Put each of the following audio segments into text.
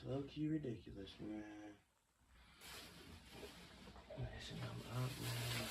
low-key ridiculous, man. Messing them up, man.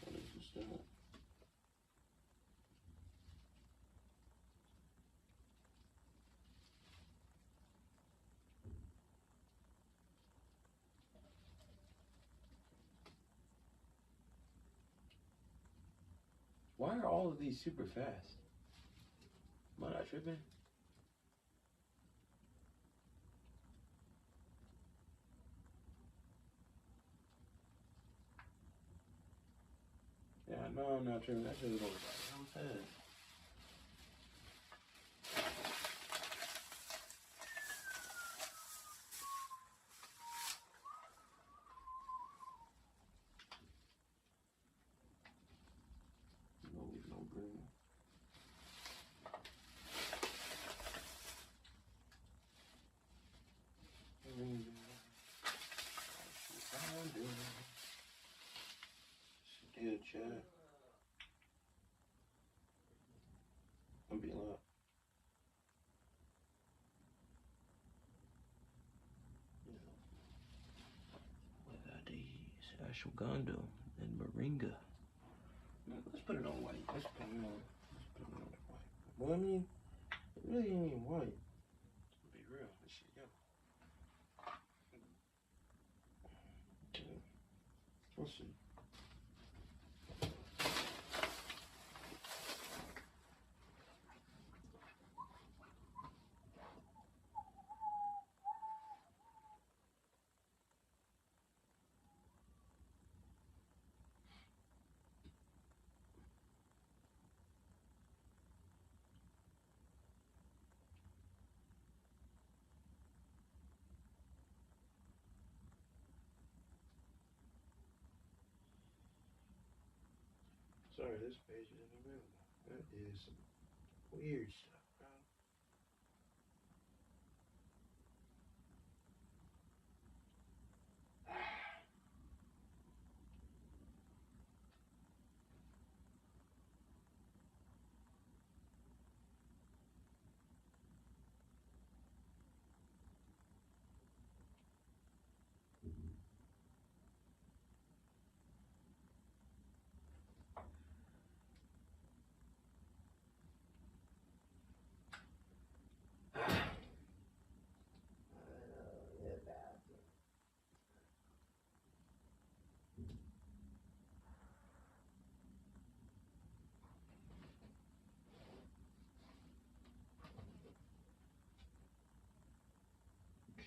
What is this doing? Why are all of these super fast? Am I not tripping? Yeah, no, I'm not tripping. That shit was over so fast. No green. Still chat. I'm being loud. What are these? Ashwagandha and moringa. Let's put it on white. Let's put it on white. Well, I mean, it really ain't even white. To be real, this shit yellow. Okay. Let's see. Sorry, this page isn't available. That is some weird stuff, bro.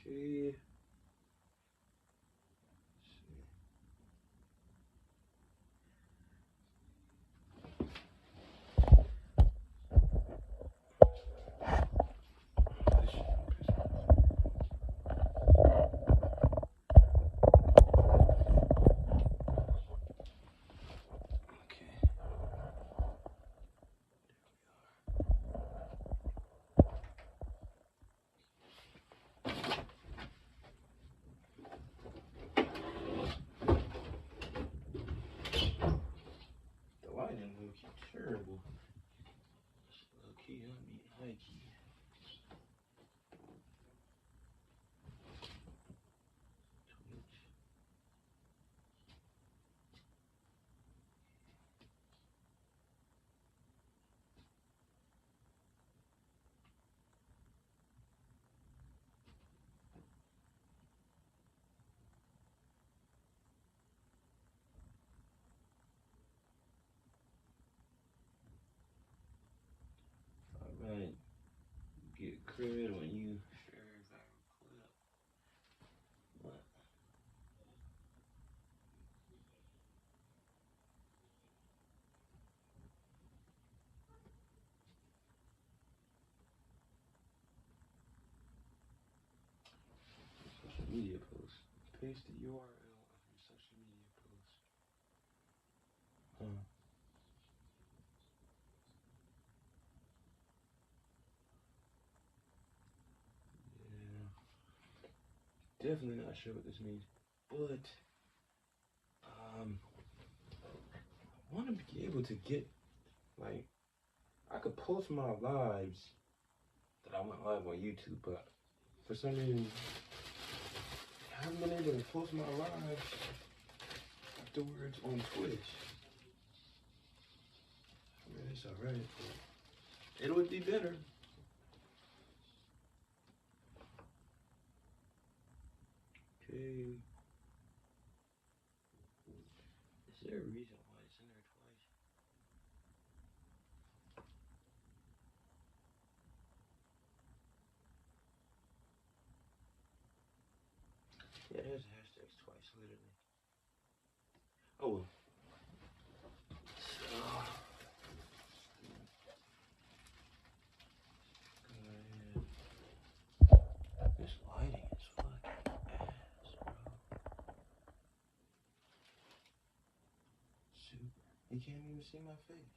Okay. Terrible. Low key, I mean high key. Twitch. Alright. Get credit when you share a viral clip. What? Social media post. Paste the URL. Definitely not sure what this means, but I want to be able to get, like, I could post my lives that I went live on YouTube, but for some reason I haven't been able to post my lives afterwards on Twitch. I mean, it's alright, but it would be better. Okay. Is there a reason why it's in there twice? Yeah, there's hashtags twice, literally. Oh well. This lighting is fucking ass, bro. Super. You can't even see my face.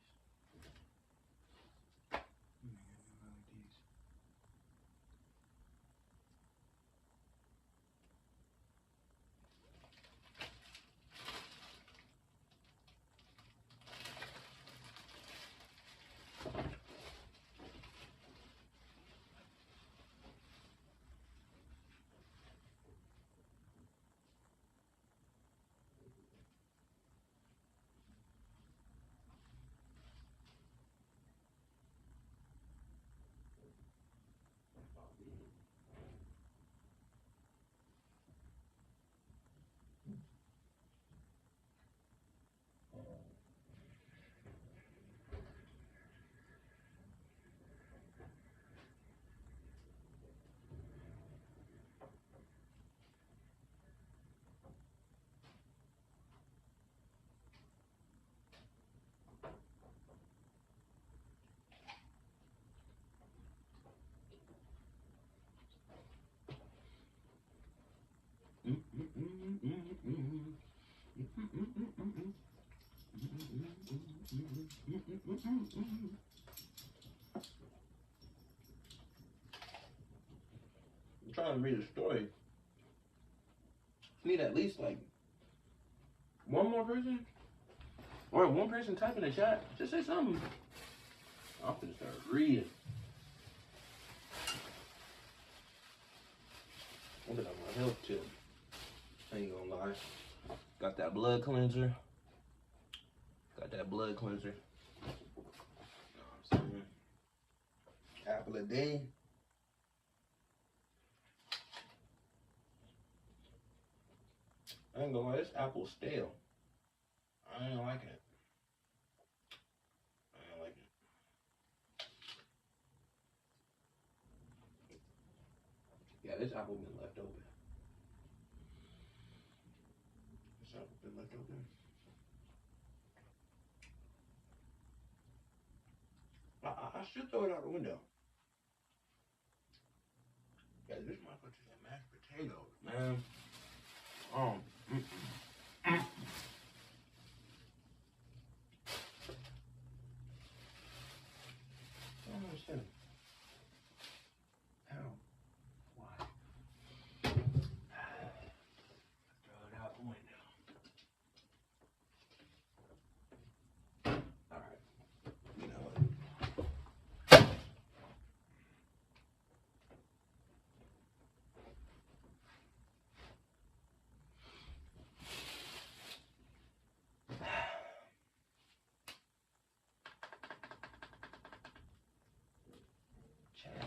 I'm trying to read a story. Need at least like one more person, or one person type in the chat. Just say something. I'm gonna start reading. I'm gonna have my health too. I ain't gonna lie. Got that blood cleanser. Got that blood cleanser. You know what I'm saying? Apple a day. I ain't gonna lie, this apple's stale. I ain't liking it. I ain't liking it. Yeah, this apple been left open. This apple been left open. I should throw it out the window. Yeah, this motherfucker's a mashed potato, man. I don't understand. How? Why? Throw it out the window. Alright. You know what? Chat.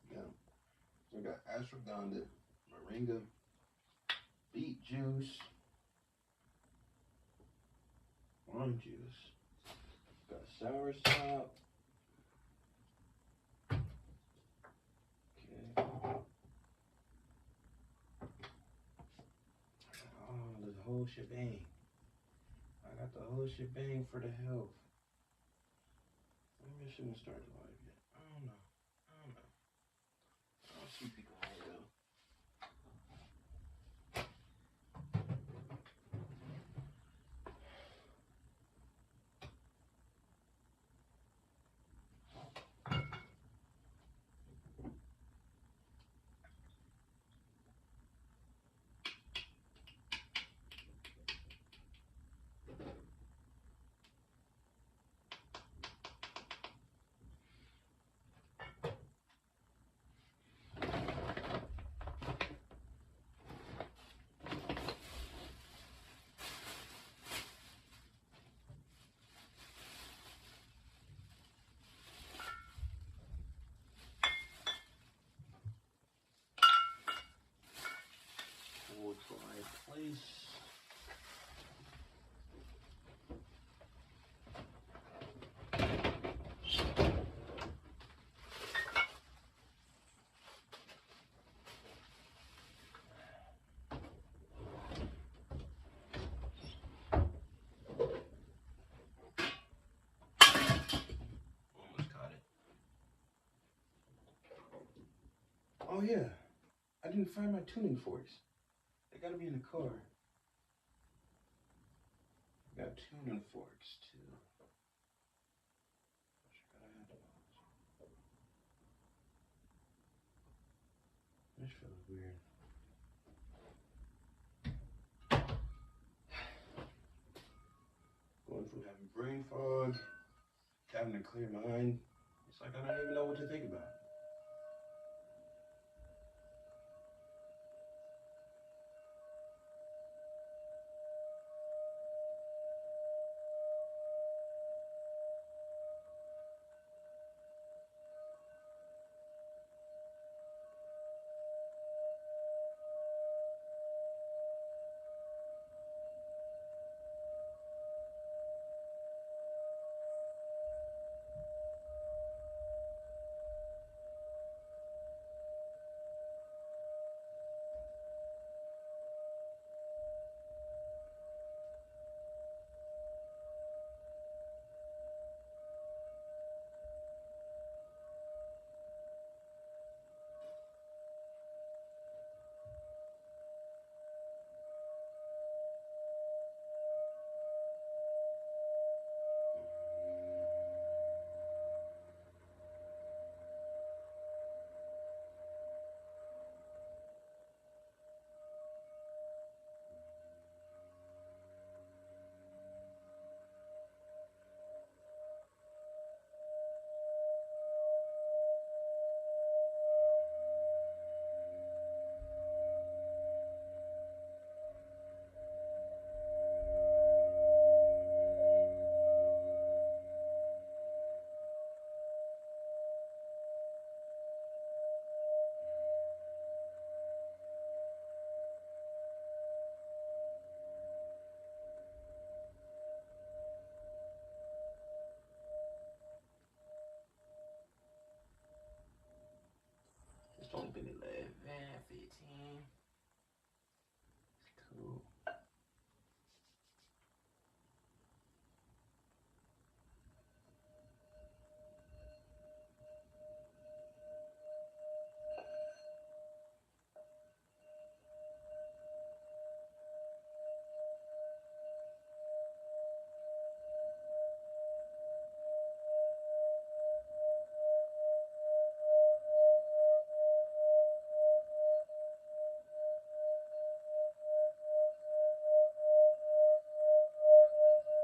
Yeah. We got ashwagandha, moringa, beet juice, lime juice. Got soursop. Okay. Oh, the whole shebang. I got the whole shebang for the health. Maybe I shouldn't start the live yet. I don't know. I'll see people how it goes. Oh yeah, I didn't find my tuning forks. They gotta be in the car. I got tuning forks too. This feels weird. Going from having brain fog, having a clear mind. It's like I don't even know what to think about. It's only been 11, 15. Cool.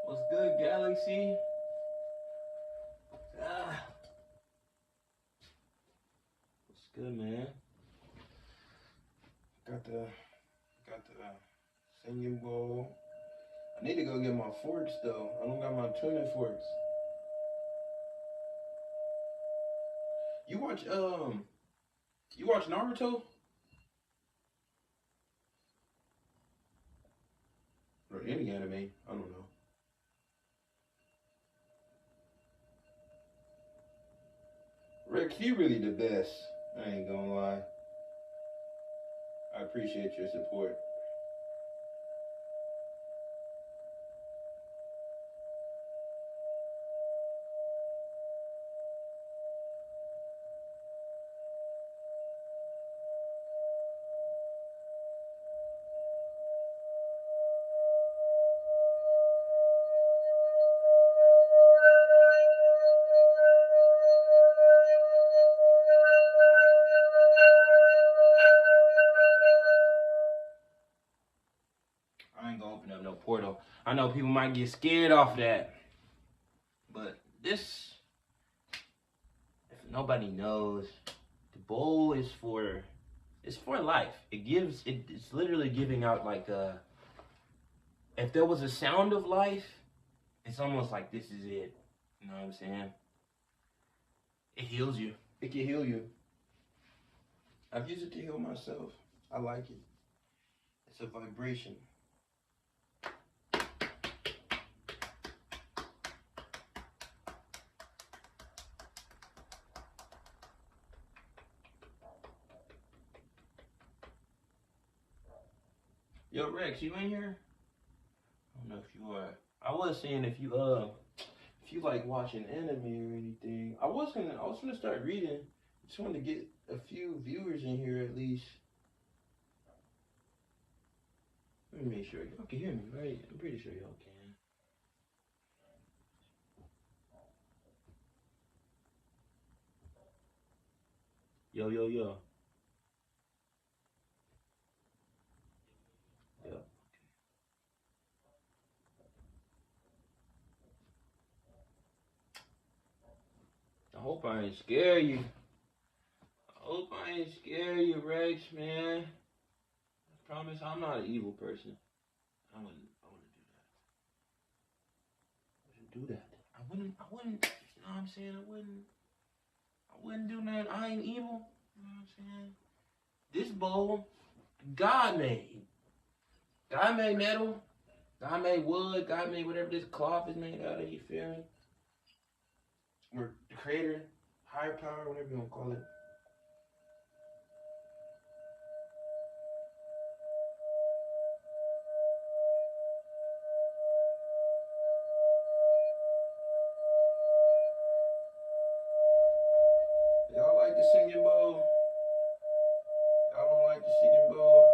What's good, Galaxy? Ah, what's good, man? Got the singing bowl. I need to go get my forks though. I don't got my tuning forks. You watch Naruto? Or any anime? I don't know. Rex, you really the best. I ain't gonna lie. I appreciate your support. I ain't gonna open up no portal. I know people might get scared off that. But this, if nobody knows, the bowl is it's for life. It's literally giving out like if there was a sound of life, it's almost like this is it. You know what I'm saying? It heals you. It can heal you. I've used it to heal myself. I like it. It's a vibration. Yo, Rex, you in here? I don't know if you are. I was saying if you like watching anime or anything. I was gonna start reading Just wanted to get a few viewers in here at least. Let me make sure y'all can hear me, right? I'm pretty sure y'all can. Yo, yo, yo. Yeah. I hope I ain't scare you. I hope I ain't scare you, Rex, man. I promise I'm not an evil person. I wouldn't do that. I wouldn't, you know what I'm saying? I wouldn't do nothing. I ain't evil. You know what I'm saying? This bowl, God made. God made metal. God made wood. God made whatever this cloth is made out of. You feel me? Or the creator, higher power, whatever you want to call it. Y'all like the singing bowl? Y'all don't like the singing bowl?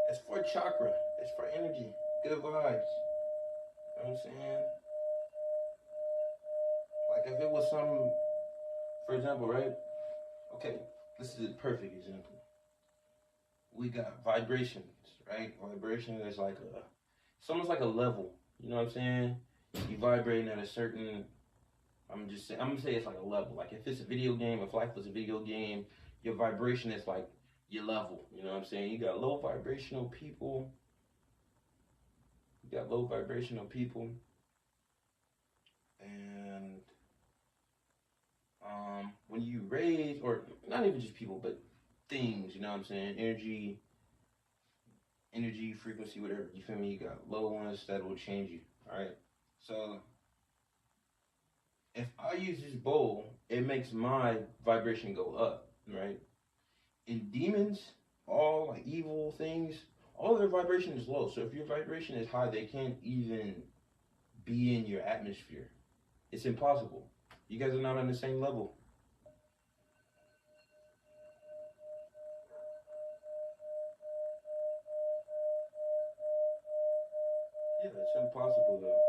It's for chakra. It's for energy. Good vibes. You know what I'm saying? Like if it was some, for example, right? Okay, this is a perfect example. We got vibrations, right? Vibration is like it's almost like a level. You know what I'm saying? You vibrating at a certain, I'm gonna say it's like a level. Like if it's a video game, if life was a video game, your vibration is like your level. You know what I'm saying? You got low vibrational people. You got low vibrational people, and when you raise, or not even just people, but things. You know what I'm saying? Energy, frequency, whatever. You feel me? You got low ones that will change you. All right. So if I use this bowl, it makes my vibration go up, right? In demons, all like evil things, all their vibration is low. So if your vibration is high, they can't even be in your atmosphere. It's impossible. You guys are not on the same level. Yeah, it's impossible though.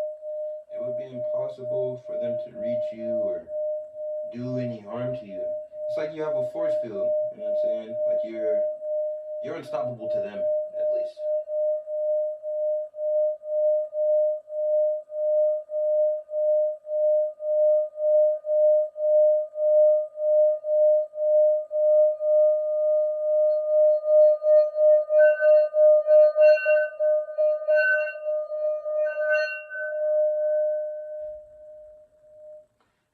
It would be impossible for them to reach you or do any harm to you. It's like you have a force field, you know what I'm saying? Like you're unstoppable to them, at least.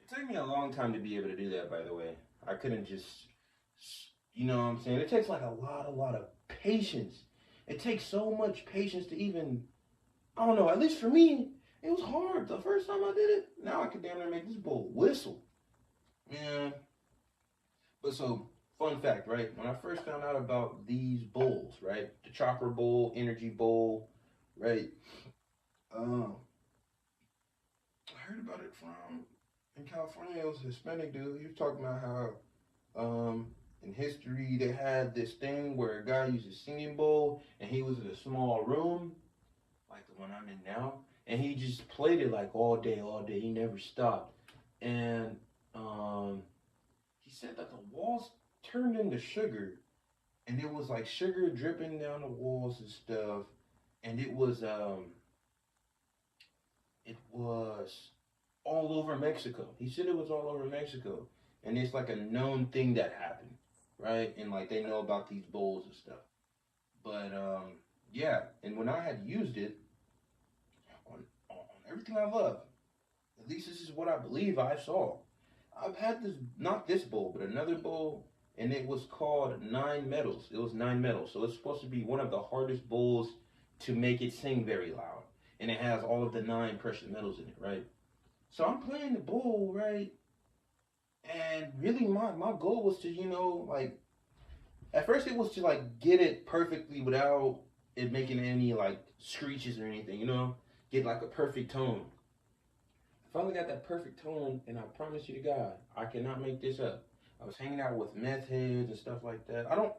It took me a long time to be able to do that, by the way. I couldn't just, you know what I'm saying? It takes like a lot of patience. It takes so much patience to even, I don't know, at least for me, it was hard. The first time I did it, now I could damn near make this bowl whistle. Yeah. But so, fun fact, right? When I first found out about these bowls, right? The chakra bowl, energy bowl, right? Um, I heard about it from in California. It was a Hispanic dude. He was talking about how in history they had this thing where a guy used a singing bowl and he was in a small room, like the one I'm in now, and he just played it like all day, all day. He never stopped, and he said that the walls turned into sugar, and it was like sugar dripping down the walls and stuff, and it was all over Mexico. He said it was all over Mexico, and it's like a known thing that happened, right? And like they know about these bowls and stuff. But yeah, and when I had used it on everything I love, at least this is what I believe I saw. I've had this, not this bowl, but another bowl, and it was called Nine Metals. It was Nine Metals, so it's supposed to be one of the hardest bowls to make it sing very loud, and it has all of the nine precious metals in it, right? So I'm playing the bowl, right? And really, my goal was to, like at first it was to like get it perfectly without it making any like screeches or anything, get like a perfect tone. I finally got that perfect tone, and I promise you to God, I cannot make this up. I was hanging out with meth heads and stuff like that. I don't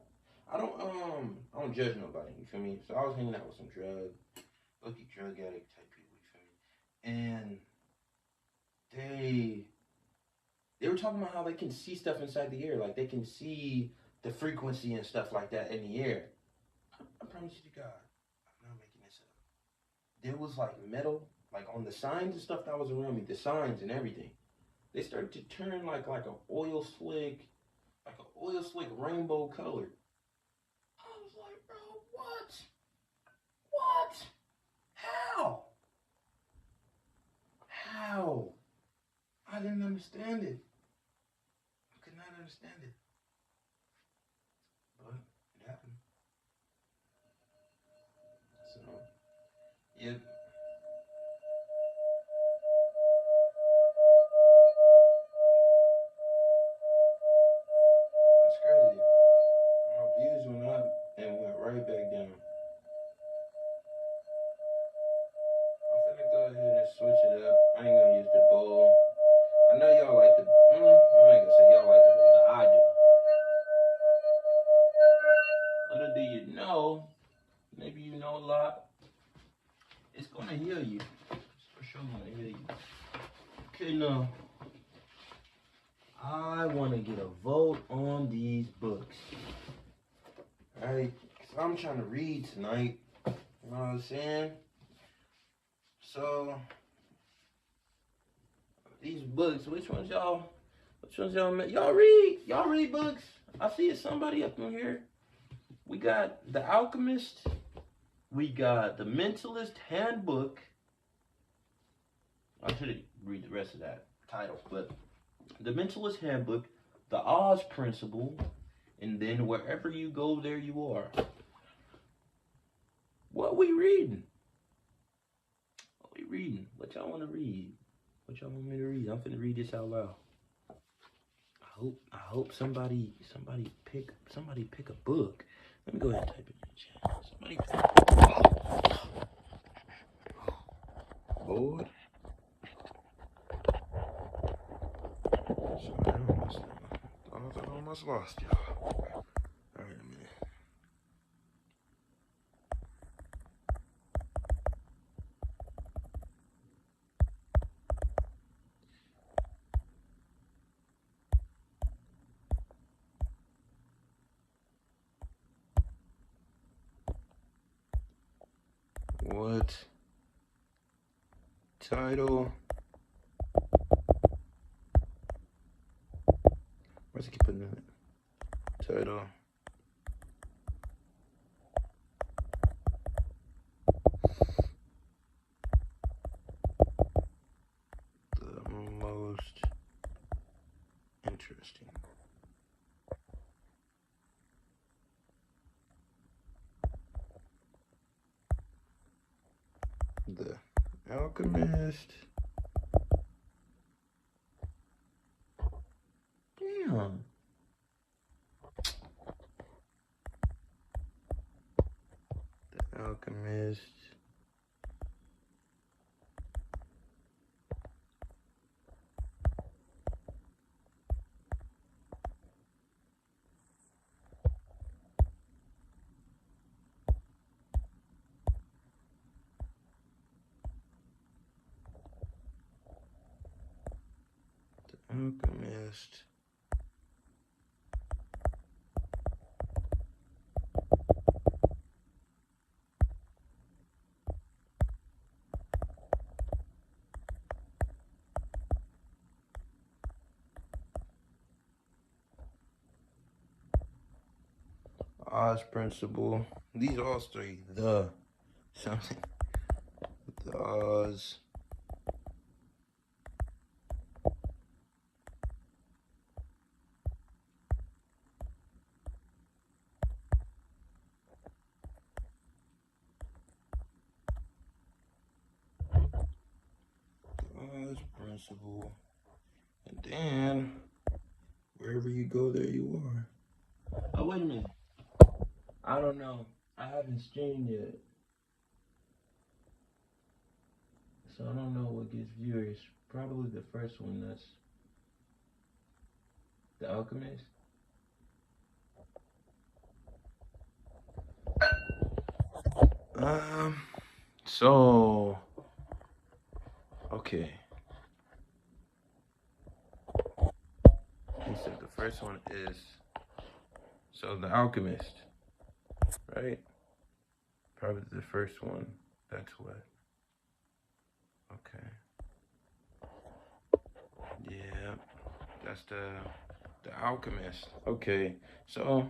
judge nobody. You feel me? So I was hanging out with some lucky drug addict type people. You feel me? And they they were talking about how they can see stuff inside the air, like they can see the frequency and stuff like that in the air. I promise you to God, I'm not making this up. There was like metal, like on the signs and stuff that was around me, the signs and everything. They started to turn like like an oil slick rainbow color. I was like, bro, what? What? How? How? I didn't understand it. I could not understand it. But it happened. So, yeah, that's crazy. My views went up and went right back down. I'm finna go ahead and switch it up. I ain't gonna use the bowl. I know y'all like the. I ain't gonna say y'all like the bowl, but I do. Little do you know, maybe you know a lot. It's gonna heal you. It's for sure gonna heal you. Okay, now I want to get a vote on these books. Alright, so I'm trying to read tonight. You know what I'm saying? So these books, which ones y'all y'all read books? I see it's somebody up in here. We got The Alchemist. We got The Mentalist Handbook. I should read the rest of that title, but The Mentalist Handbook, The Oz Principle, and then Wherever You Go, There You Are. What we reading? What we reading? What y'all want to read? What y'all want me to read? I'm finna read this out loud. I hope somebody pick a book. Let me go ahead and type it in the chat. Somebody pick. Bored. Sorry, I almost lost y'all. All right, a minute. What title? Where's it keep putting it? Title. The most interesting. The Alchemist. Damn. The Alchemist. Alchemist. Oz Principle. These all three. The something. The Oz. The Oz Principle. And then Wherever You Go, There You Are. Oh, wait a minute. I don't know. I haven't streamed yet. So I don't know what gets viewers. Probably the first one. The Alchemist. So okay. He said the first one is The Alchemist, right? Probably the first one. That's what. Okay. Yeah, that's the Alchemist. Okay, so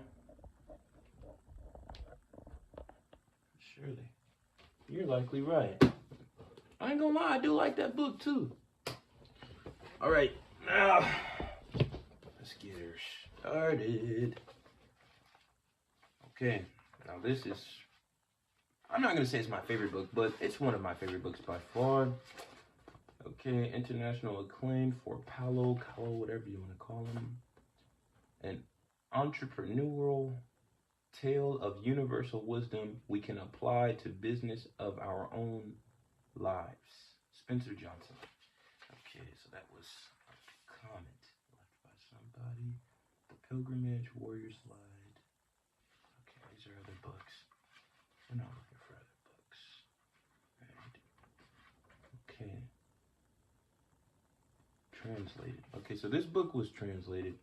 surely you're likely right. I ain't gonna lie, I do like that book too. All right, now let's get her started. Okay, now this is, I'm not gonna say it's my favorite book, but it's one of my favorite books by far. Okay, international acclaim for Paulo Coelho, whatever you want to call him. An entrepreneurial tale of universal wisdom we can apply to business of our own lives. Spencer Johnson. Okay, so that was a comment left by somebody. The Pilgrimage, Warrior's Light. Okay, these are other books. We're not looking for other books. Right. Okay. Translated. Okay, so this book was translated.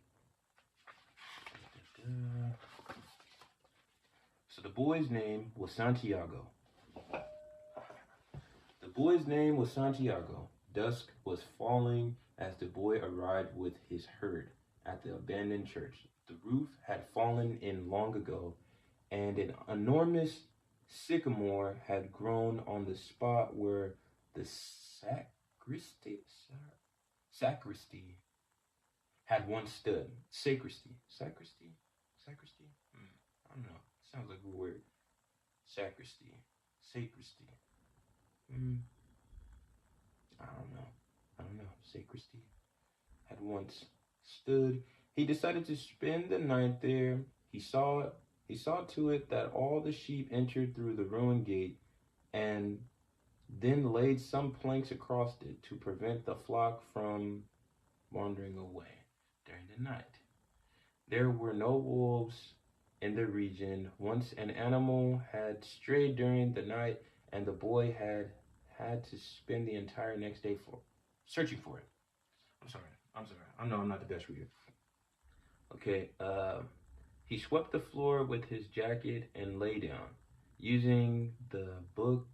So the boy's name was Santiago. The boy's name was Santiago. Dusk was falling as the boy arrived with his herd at the abandoned church. The roof had fallen in long ago, and an enormous sycamore had grown on the spot where the sacristy had once stood. Sacristy. I don't know. Sounds like a word. Sacristy. I don't know. Sacristy had once stood. He decided to spend the night there. He saw to it that all the sheep entered through the ruined gate, and then laid some planks across it to prevent the flock from wandering away during the night. There were no wolves in the region. Once an animal had strayed during the night, and the boy had to spend the entire next day searching for it. I'm sorry. I know I'm not the best reader. Okay. He swept the floor with his jacket and lay down, using the book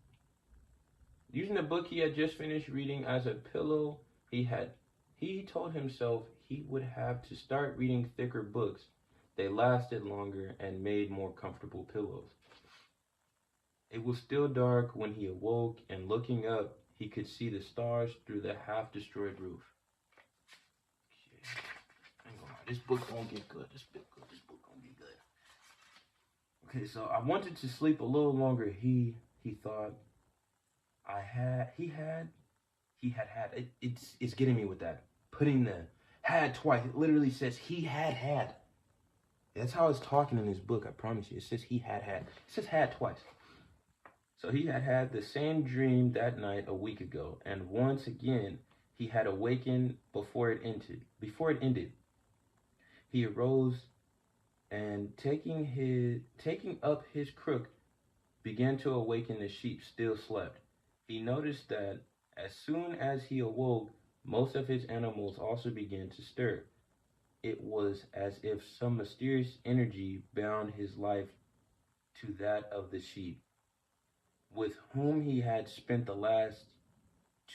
he had just finished reading as a pillow. He told himself he would have to start reading thicker books. They lasted longer and made more comfortable pillows. It was still dark when he awoke, and looking up, he could see the stars through the half-destroyed roof. Okay. I ain't gonna lie, this book gonna get good. This book gonna get good. Okay, so I wanted to sleep a little longer. He thought it's getting me with that. Putting the had twice. It literally says he had. That's how it's talking in this book, I promise you. It says he had. It says had twice. So he had the same dream that night a week ago, and once again he had awakened before it ended. He arose and taking up his crook, began to awaken the sheep still slept. He noticed that as soon as he awoke, most of his animals also began to stir. It was as if some mysterious energy bound his life to that of the sheep, with whom he had spent the last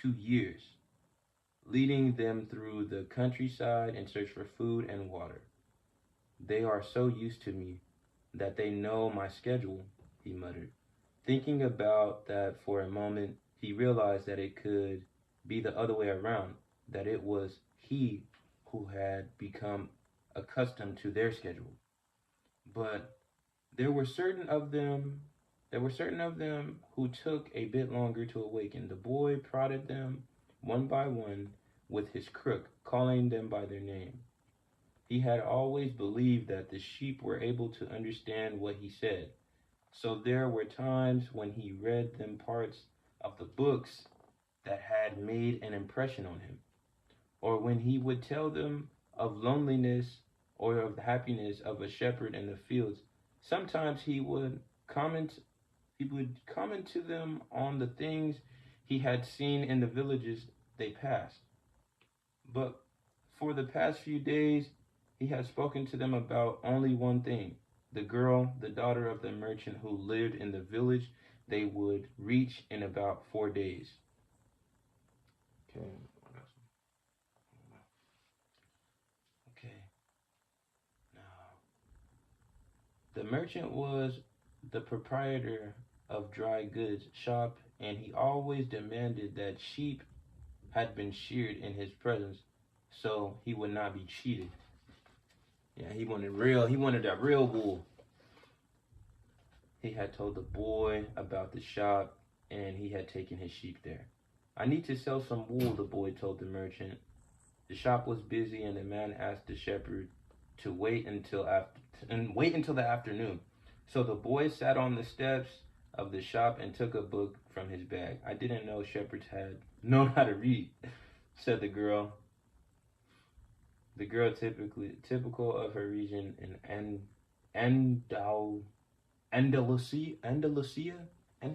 2 years, leading them through the countryside in search for food and water. They are so used to me that they know my schedule, he muttered. Thinking about that for a moment, he realized that it could be the other way around, that it was he who had become accustomed to their schedule. But there were certain of them who took a bit longer to awaken. The boy prodded them one by one with his crook, calling them by their name. He had always believed that the sheep were able to understand what he said. So there were times when he read them parts of the books that had made an impression on him, or when he would tell them of loneliness or of the happiness of a shepherd in the fields. Sometimes comment he would comment to them on the things he had seen in the villages they passed. But for the past few days, he had spoken to them about only one thing: the girl, the daughter of the merchant who lived in the village they would reach in about 4 days. Okay, what else? Okay, now the merchant was the proprietor of dry goods shop, and he always demanded that sheep had been sheared in his presence, so he would not be cheated. Yeah, he wanted real. He wanted that real wool. He had told the boy about the shop, and he had taken his sheep there. I need to sell some wool, the boy told the merchant. The shop was busy, and the man asked the shepherd to wait until the afternoon. So the boy sat on the steps of the shop and took a book from his bag. I didn't know shepherds had known how to read, said the girl. The girl, typical of her region in Andal Andalusia, Andalusia. I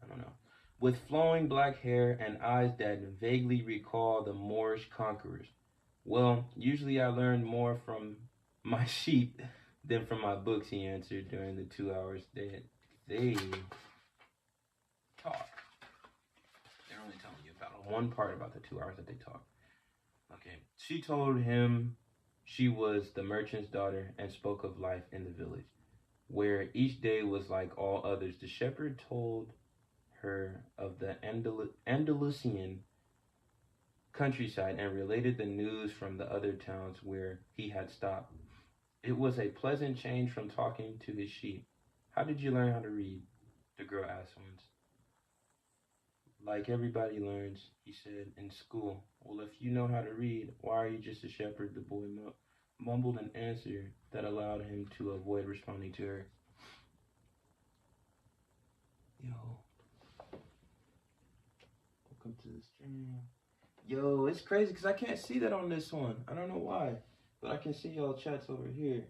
don't know. With flowing black hair and eyes that vaguely recall the Moorish conquerors. Well, usually I learn more from my sheep than from my books, he answered during the 2 hours they talk. They're only telling you about one part about the 2 hours that they talk. Okay. She told him she was the merchant's daughter and spoke of life in the village, where each day was like all others. The shepherd told her of the Andalusian countryside and related the news from the other towns where he had stopped. It was a pleasant change from talking to his sheep. How did you learn how to read? The girl asked once. Like everybody learns, he said, in school. Well, if you know how to read, why are you just a shepherd? The boy mumbled an answer that allowed him to avoid responding to her. Yo, welcome to the stream. Yo, it's crazy because I can't see that on this one. I don't know why, but I can see y'all chats over here.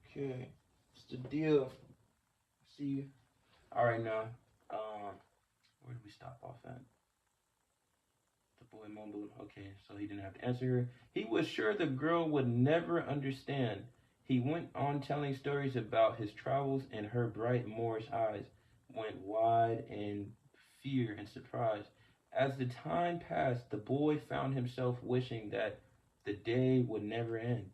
Okay, what's the deal? See you. All right, now, where did we stop off at? The boy mumbled. Okay, so he didn't have to answer her. He was sure the girl would never understand. He went on telling stories about his travels, and her bright Moorish eyes went wide in fear and surprise. As the time passed, the boy found himself wishing that the day would never end,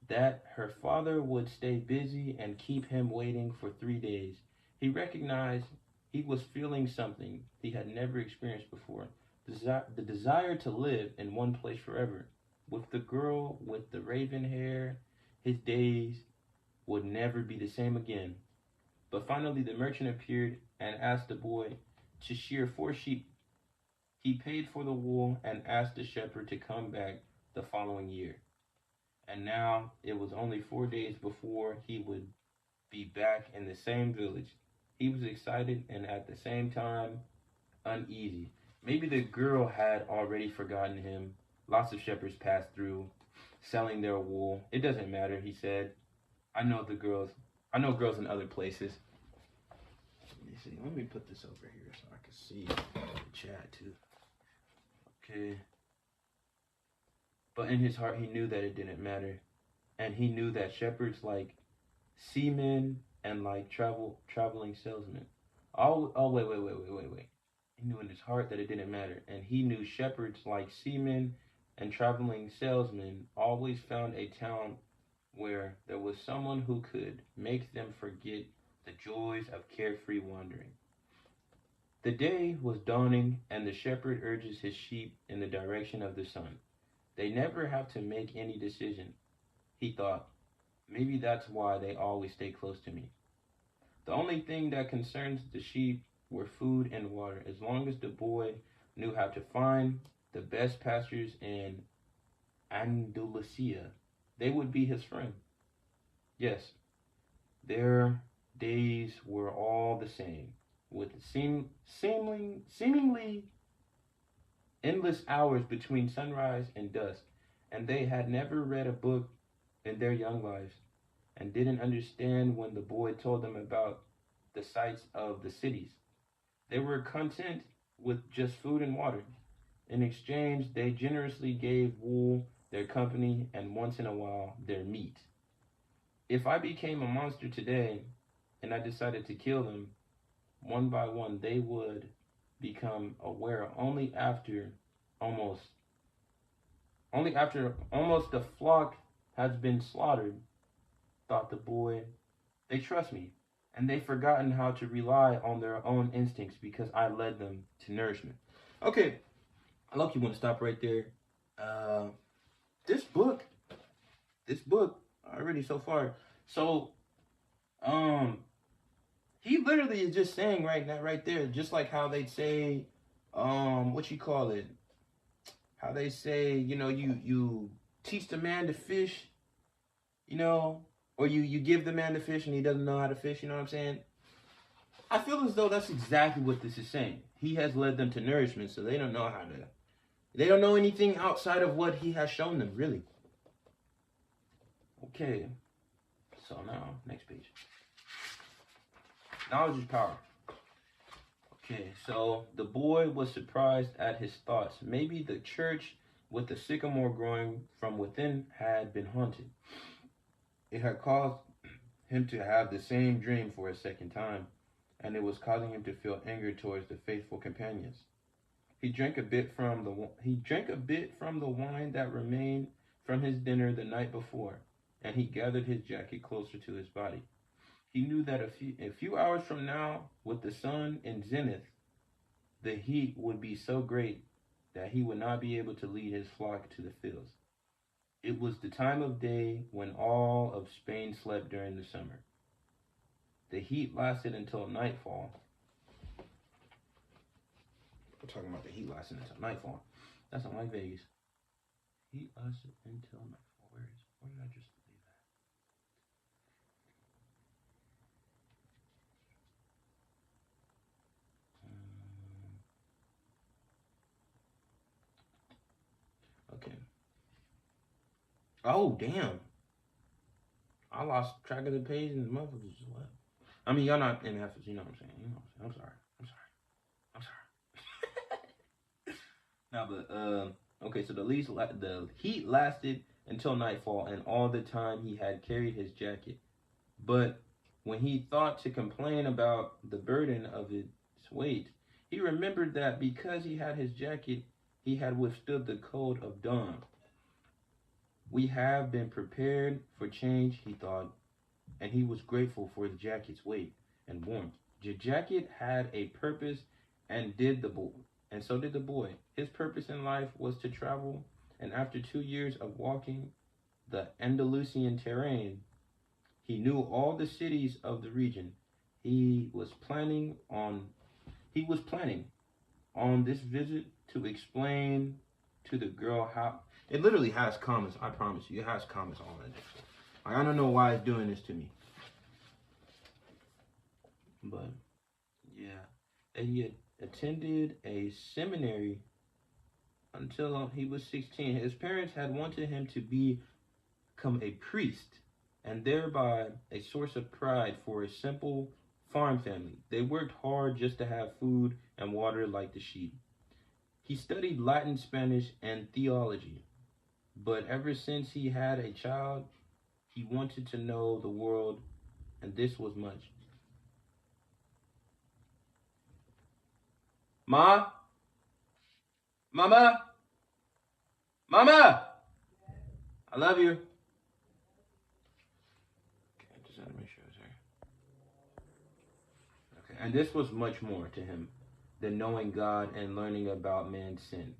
that her father would stay busy and keep him waiting for 3 days. He recognized he was feeling something he had never experienced before: the desire to live in one place forever. With the girl with the raven hair, his days would never be the same again. But finally, the merchant appeared and asked the boy to shear 4 sheep. He paid for the wool and asked the shepherd to come back the following year. And now it was only 4 days before he would be back in the same village. He was excited and at the same time uneasy. Maybe the girl had already forgotten him. Lots of shepherds passed through, selling their wool. It doesn't matter, he said. I know girls in other places. Let me see. Let me put this over here so I can see the chat too. Okay. But in his heart, he knew that it didn't matter. And he knew that shepherds like seamen and like traveling salesmen. Wait. He knew in his heart that it didn't matter. And he knew shepherds like seamen and traveling salesmen always found a town where there was someone who could make them forget the joys of carefree wandering. The day was dawning, and the shepherd urges his sheep in the direction of the sun. They never have to make any decision, he thought. Maybe that's why they always stay close to me. The only thing that concerns the sheep were food and water. As long as the boy knew how to find the best pastures in Andalusia, they would be his friend. Yes, their days were all the same, with seemingly endless hours between sunrise and dusk, and they had never read a book in their young lives and didn't understand when the boy told them about the sights of the cities. They were content with just food and water. In exchange, they generously gave wool, their company, and once in a while, their meat. If I became a monster today and I decided to kill them one by one, they would become aware almost only after almost the flock has been slaughtered, thought the boy. They trust me, and they've forgotten how to rely on their own instincts because I led them to nourishment. Okay, I look, you want to stop right there. Uh, this book, already so far. So, um, he literally is just saying right now, right there, just like how they'd say, what you call it? How they say, you teach the man to fish, or you give the man the fish and he doesn't know how to fish. You know what I'm saying? I feel as though that's exactly what this is saying. He has led them to nourishment, so they don't know how to. They don't know anything outside of what he has shown them, really. Okay, so now, next page. Knowledge is power. Okay, so the boy was surprised at his thoughts. Maybe the church with the sycamore growing from within had been haunted. It had caused him to have the same dream for a second time, and it was causing him to feel anger towards the faithful companions. He drank a bit from the wine that remained from his dinner the night before, and he gathered his jacket closer to his body. He knew that a few hours from now, with the sun in zenith, the heat would be so great that he would not be able to lead his flock to the fields. It was the time of day when all of Spain slept during the summer. The heat lasted until nightfall. We're talking about the heat lasting until nightfall. That's not like Vegas. Heat lasted until nightfall. Where did I just leave that? Okay. Oh, damn. I lost track of the page and the motherfuckers just left. I mean, y'all not in Ephesus, you know what I'm saying? You know what I'm saying? I'm sorry. No, but okay. So the heat lasted until nightfall, and all the time he had carried his jacket. But when he thought to complain about the burden of its weight, he remembered that because he had his jacket, he had withstood the cold of dawn. We have been prepared for change, he thought, and he was grateful for his jacket's weight and warmth. The jacket had a purpose, and so did the boy. His purpose in life was to travel, and after 2 years of walking the Andalusian terrain, he knew all the cities of the region. He was planning on this visit to explain to the girl how it literally has comments. I promise you, it has comments on it. I don't know why it's doing this to me, but yeah, and he had attended a seminary until he was 16. His parents had wanted him to become a priest, and thereby a source of pride for a simple farm family. They worked hard just to have food and water like the sheep. He studied Latin, Spanish, and theology, but ever since he had a child, he wanted to know the world, and this was much. Mama, Mama, I love you. Okay, just had to make sure it's here. Okay, and this was much more to him than knowing God and learning about man's sin.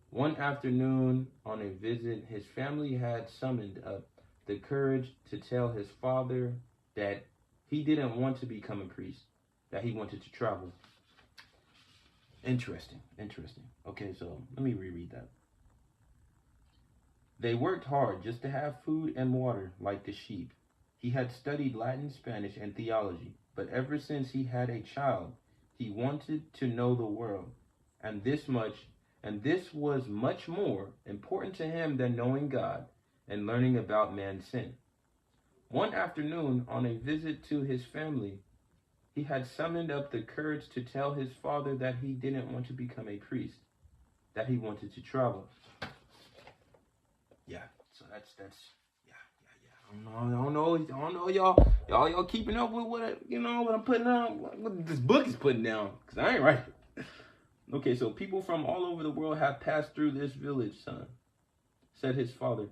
One afternoon, on a visit, his family had summoned up the courage to tell his father that he didn't want to become a priest, that he wanted to travel. Interesting. Okay, so let me reread that. They worked hard just to have food and water like the sheep. He had studied Latin, Spanish, and theology, but ever since he had a child, he wanted to know the world, and this much and this was much more important to him than knowing God and learning about man's sin. One afternoon, on a visit to his family, he had summoned up the courage to tell his father that he didn't want to become a priest, that he wanted to travel. Yeah, so that's I don't know, y'all keeping up with what I'm putting down, what this book is putting down, because I ain't right. Okay, so people from all over the world have passed through this village, son, said his father.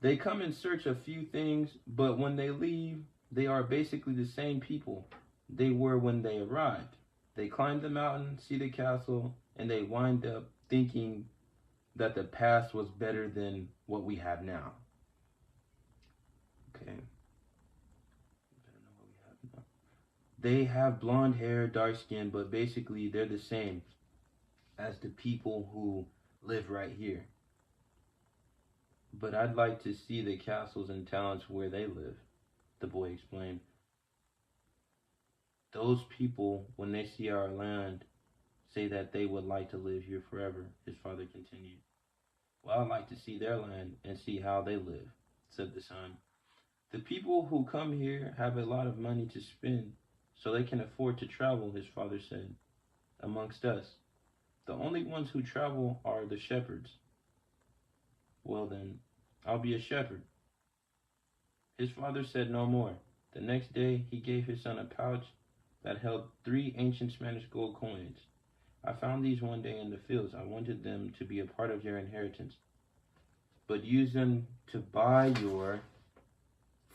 They come in search of few things, but when they leave, they are basically the same people they were when they arrived. They climb the mountain, see the castle, and they wind up thinking that the past was better than what we have now. Okay. They have blonde hair, dark skin, but basically they're the same as the people who live right here. But I'd like to see the castles and towns where they live, the boy explained. Those people, when they see our land, say that they would like to live here forever, his father continued. Well, I'd like to see their land and see how they live, said the son. The people who come here have a lot of money to spend, so they can afford to travel, his father said. Amongst us, the only ones who travel are the shepherds. Well then, I'll be a shepherd. His father said no more. The next day, he gave his son a pouch that held 3 ancient Spanish gold coins. I found these one day in the fields. I wanted them to be a part of your inheritance, but use them to buy your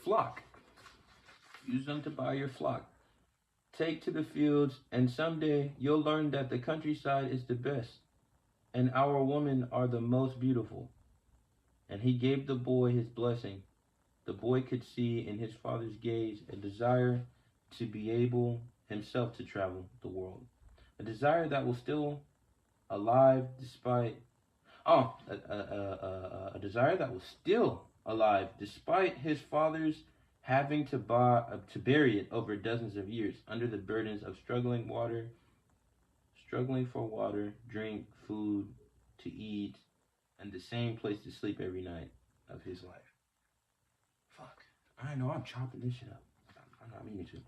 flock. Use them to buy your flock. Take to the fields, and someday you'll learn that the countryside is the best, and our women are the most beautiful. And he gave the boy his blessing. The boy could see in his father's gaze a desire to be able himself to travel the world. A desire that was still alive despite a desire that was still alive despite his father's having to bury it over dozens of years under the burdens of struggling for water, drink, food, to eat, and the same place to sleep every night of his life. Fuck. I know I'm chopping this shit up. I'm not meaning to.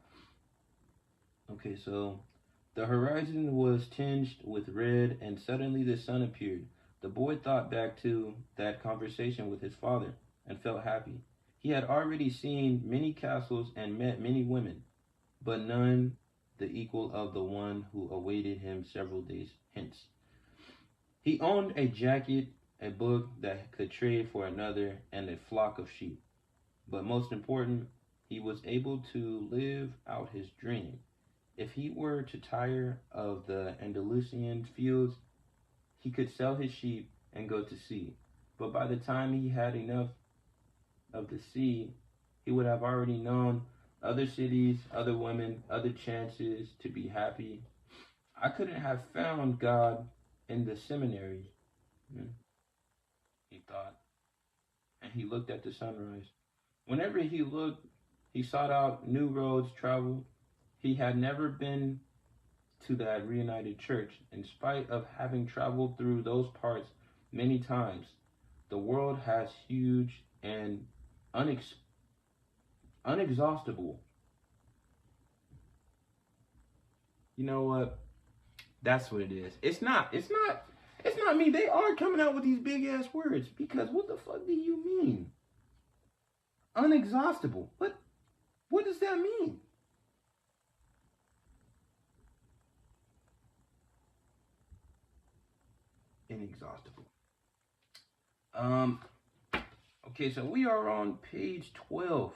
Okay, so the horizon was tinged with red, and suddenly the sun appeared. The boy thought back to that conversation with his father and felt happy. He had already seen many castles and met many women, but none the equal of the one who awaited him several days hence. He owned a jacket, a book that could trade for another, and a flock of sheep. But most important, he was able to live out his dream. If he were to tire of the Andalusian fields, he could sell his sheep and go to sea. But by the time he had enough of the sea, he would have already known other cities, other women, other chances to be happy. I couldn't have found God in the seminary, he thought, and he looked at the sunrise. Whenever he looked, he sought out new roads traveled. He had never been to that reunited church, in spite of having traveled through those parts many times. The world has huge and unexhaustible. You know what? That's what it is. It's not me. They are coming out with these big ass words, because what the fuck do you mean? Unexhaustible. What does that mean? Inexhaustible. Okay, so we are on page 12.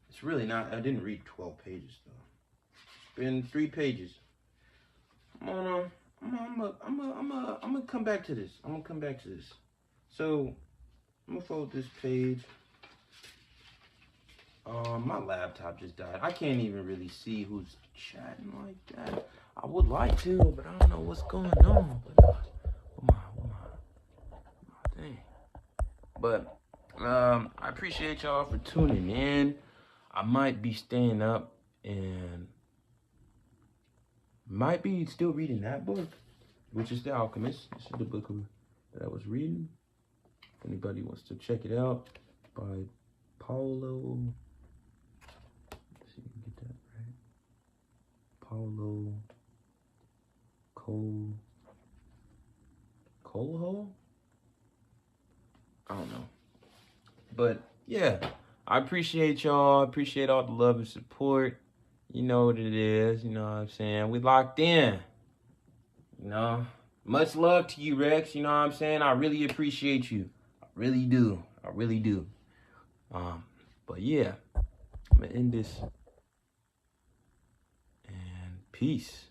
It's really not, I didn't read 12 pages though. It's been 3 pages. I'm gonna come back to this. So I'm gonna fold this page. My laptop just died. I can't even really see who's chatting like that. I would like to, but I don't know what's going on. But I appreciate y'all for tuning in. I might be staying up and might be still reading that book. which is The Alchemist. This is the book that I was reading. If anybody wants to check it out, by Paulo. Let's see if you can get that right. Paulo Coelho? I don't know. But yeah, I appreciate y'all. I appreciate all the love and support. You know what it is. You know what I'm saying? We locked in. You know, much love to you, Rex. You know what I'm saying? I really appreciate you. I really do. I really do. But yeah, I'm gonna end this. And peace.